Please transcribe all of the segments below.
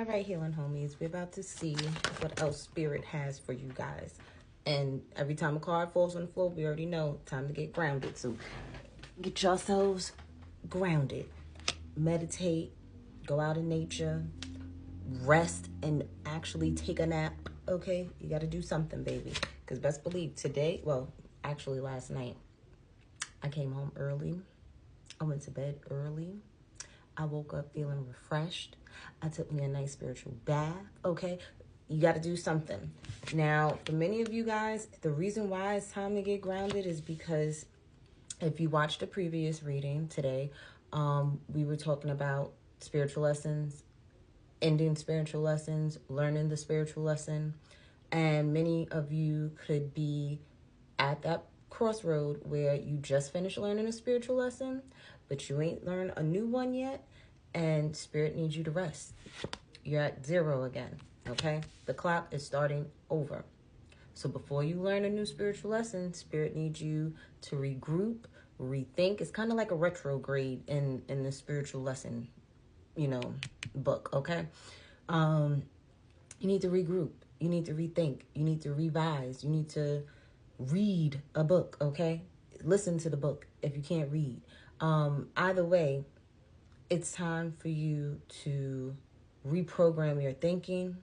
All right, healing homies, we're about to see what else Spirit has for you guys. And every time a card falls on the floor, we already know time to get grounded. So get yourselves grounded. Meditate, go out in nature, rest, and actually take a nap, okay? You got to do something, baby. Because best believe today, well, actually last night, I came home early. I went to bed early. I woke up feeling refreshed. I took me a nice spiritual bath, okay? You got to do something. Now, for many of you guys, the reason why it's time to get grounded is because if you watched the previous reading today, we were talking about spiritual lessons, ending spiritual lessons, learning the spiritual lesson. And many of you could be at that crossroad where you just finished learning a spiritual lesson, but you ain't learned a new one yet, and Spirit needs you to rest. You're at 0 again, okay? The clock is starting over. So before you learn a new spiritual lesson, Spirit needs you to regroup, rethink. It's kind of like a retrograde in the spiritual lesson, book, okay? You need to regroup. You need to rethink. You need to revise. You need to read a book, okay? Listen to the book if you can't read. Either way, it's time for you to reprogram your thinking,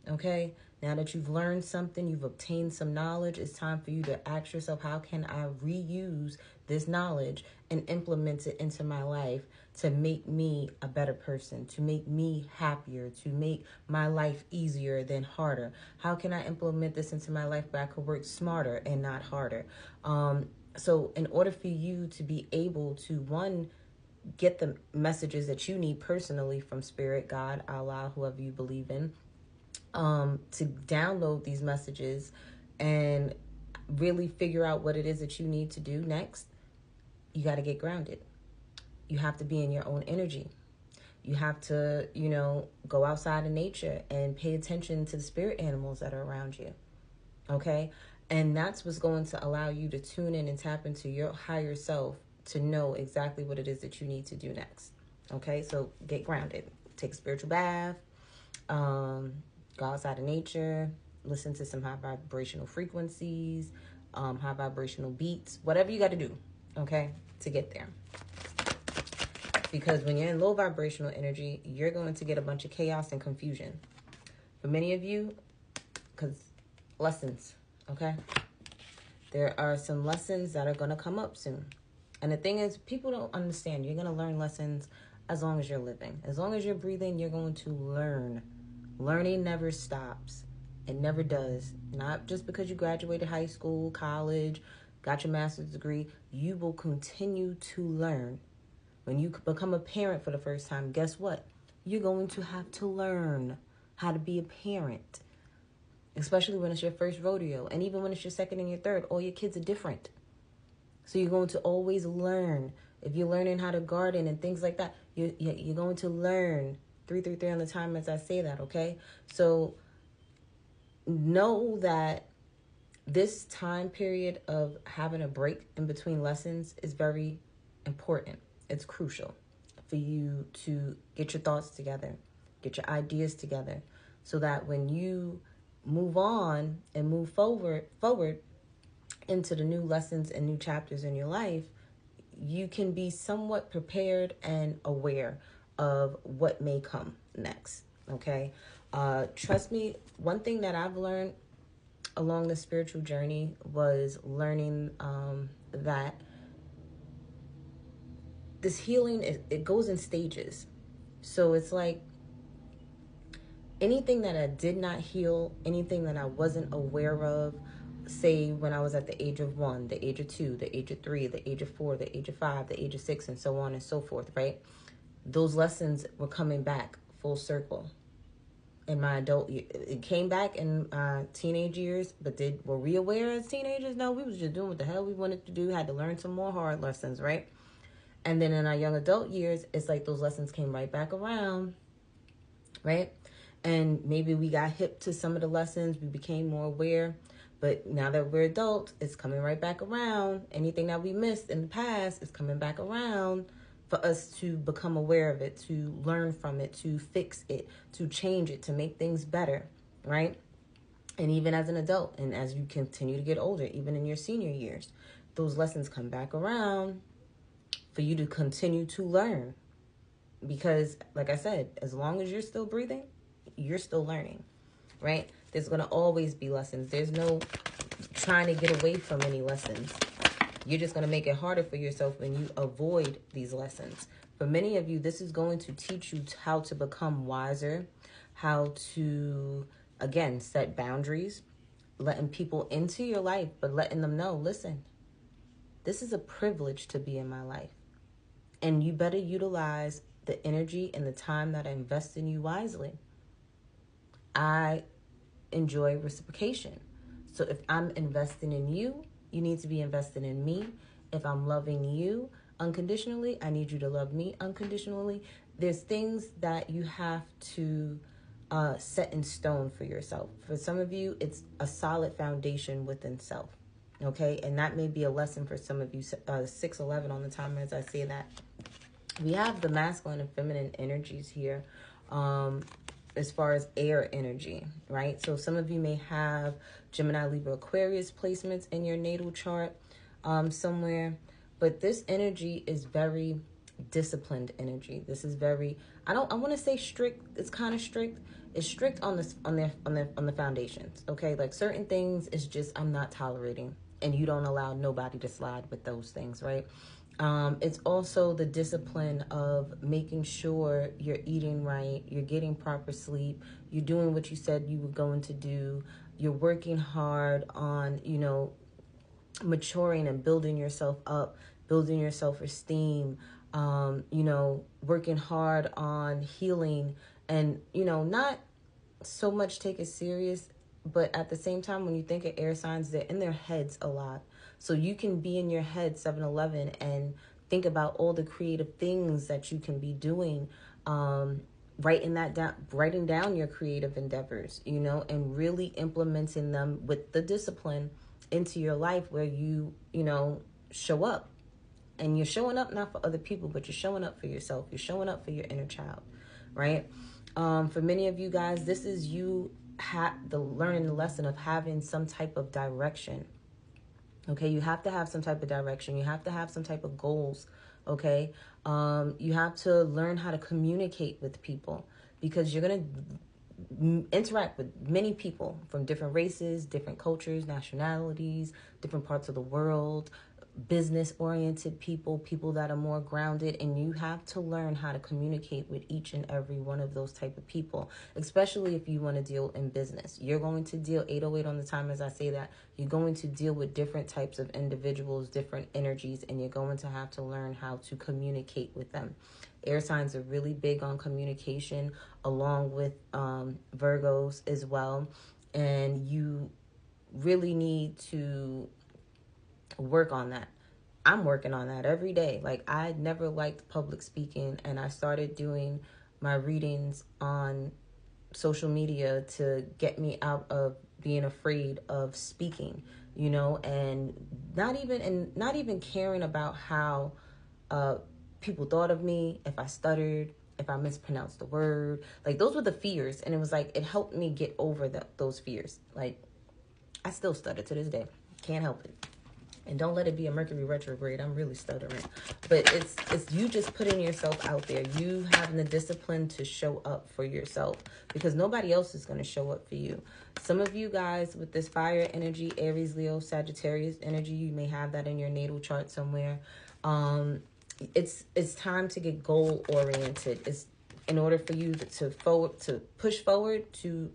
okay? Now that you've learned something, you've obtained some knowledge, it's time for you to ask yourself, how can I reuse this knowledge and implement it into my life to make me a better person, to make me happier, to make my life easier than harder? How can I implement this into my life where I could work smarter and not harder? So in order for you to be able to, one, get the messages that you need personally from Spirit, God, Allah, whoever you believe in, to download these messages and really figure out what it is that you need to do next, you got to get grounded. You have to be in your own energy. You have to, go outside in nature and pay attention to the spirit animals that are around you. Okay? And that's what's going to allow you to tune in and tap into your higher self to know exactly what it is that you need to do next. Okay? So get grounded. Take a spiritual bath. Go outside in nature. Listen to some high vibrational frequencies, high vibrational beats, whatever you got to do, okay, to get there. Because when you're in low vibrational energy, you're going to get a bunch of chaos and confusion. For many of you, because lessons, okay? There are some lessons that are going to come up soon. And the thing is, people don't understand. You're going to learn lessons as long as you're living. As long as you're breathing, you're going to learn. Learning never stops. It never does. Not just because you graduated high school, college, got your master's degree. You will continue to learn. When you become a parent for the first time, guess what? You're going to have to learn how to be a parent. Especially when it's your first rodeo. And even when it's your second and your third, all your kids are different. So you're going to always learn. If you're learning how to garden and things like that, you're going to learn. 333 on the time as I say that, okay? So know that this time period of having a break in between lessons is very important. It's crucial for you to get your thoughts together, get your ideas together, so that when you move on and move forward into the new lessons and new chapters in your life, you can be somewhat prepared and aware of what may come next, okay? Trust me, one thing that I've learned along the spiritual journey was learning that this healing, it goes in stages. So it's like anything that I did not heal, anything that I wasn't aware of, say when I was at the age of 1, the age of 2, the age of 3, the age of 4, the age of 5, the age of 6, and so on and so forth, right? Those lessons were coming back full circle in my adult year. It came back in teenage years, but were we aware as teenagers? No, we was just doing what the hell we wanted to do, had to learn some more hard lessons, right? And then in our young adult years, it's like those lessons came right back around, right? And maybe we got hip to some of the lessons, we became more aware, but now that we're adults, it's coming right back around. Anything that we missed in the past is coming back around for us to become aware of it, to learn from it, to fix it, to change it, to make things better, right? And even as an adult, and as you continue to get older, even in your senior years, those lessons come back around for you to continue to learn. Because, like I said, as long as you're still breathing, you're still learning, right? There's going to always be lessons. There's no trying to get away from any lessons. You're just going to make it harder for yourself when you avoid these lessons. For many of you, this is going to teach you how to become wiser, how to, again, set boundaries, letting people into your life, but letting them know, listen, this is a privilege to be in my life. And you better utilize the energy and the time that I invest in you wisely. I enjoy reciprocation. So if I'm investing in you, you need to be investing in me. If I'm loving you unconditionally, I need you to love me unconditionally. There's things that you have to set in stone for yourself. For some of you, it's a solid foundation within self. Okay, and that may be a lesson for some of you. 611 on the timer as I say that. We have the masculine and feminine energies here as far as air energy, right? So some of you may have Gemini, Libra, Aquarius placements in your natal chart somewhere. But this energy is very disciplined energy. This is very, I want to say strict. It's kind of strict. It's strict on the foundations. Okay, like certain things is just I'm not tolerating, and you don't allow nobody to slide with those things, right? It's also the discipline of making sure you're eating right, you're getting proper sleep, you're doing what you said you were going to do, you're working hard on, maturing and building yourself up, building your self-esteem, working hard on healing and, not so much take it serious, but at the same time, when you think of air signs, they're in their heads a lot. So you can be in your head 7-Eleven and think about all the creative things that you can be doing, writing down your creative endeavors, and really implementing them with the discipline into your life where you show up. And you're showing up not for other people, but you're showing up for yourself. You're showing up for your inner child, right? For many of you guys, this is you learning the lesson of having some type of direction. Okay, you have to have some type of direction. You have to have some type of goals. Okay, you have to learn how to communicate with people because you're going to interact with many people from different races, different cultures, nationalities, different parts of the world, business-oriented people that are more grounded, and you have to learn how to communicate with each and every one of those type of people, especially if you want to deal in business. You're going to deal 808 on the time as I say that. You're going to deal with different types of individuals, different energies, and you're going to have to learn how to communicate with them. Air signs are really big on communication, along with Virgos as well, and you really need to work on that. I'm working on that every day. Like, I never liked public speaking, and I started doing my readings on social media to get me out of being afraid of speaking, and not even caring about how people thought of me, if I stuttered, if I mispronounced the word. Like, those were the fears, and it was like it helped me get over those fears. Like, I still stutter to this day. Can't help it. And don't let it be a Mercury retrograde. I'm really stuttering. But it's you just putting yourself out there. You having the discipline to show up for yourself because nobody else is going to show up for you. Some of you guys with this fire energy, Aries, Leo, Sagittarius energy, you may have that in your natal chart somewhere. It's time to get goal oriented. It's in order for you to push forward, to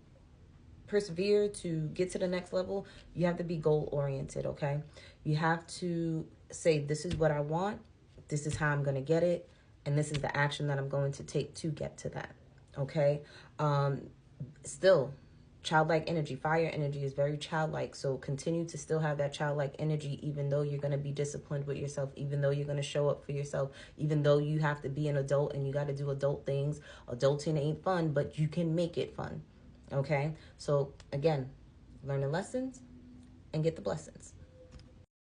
persevere, to get to the next level, you have to be goal oriented, okay? You have to say, this is what I want, this is how I'm going to get it, and this is the action that I'm going to take to get to that, okay? Still, childlike energy, fire energy is very childlike, so continue to still have that childlike energy, even though you're going to be disciplined with yourself, even though you're going to show up for yourself, even though you have to be an adult and you got to do adult things. Adulting ain't fun, but you can make it fun. Okay, so again, learn the lessons and get the blessings.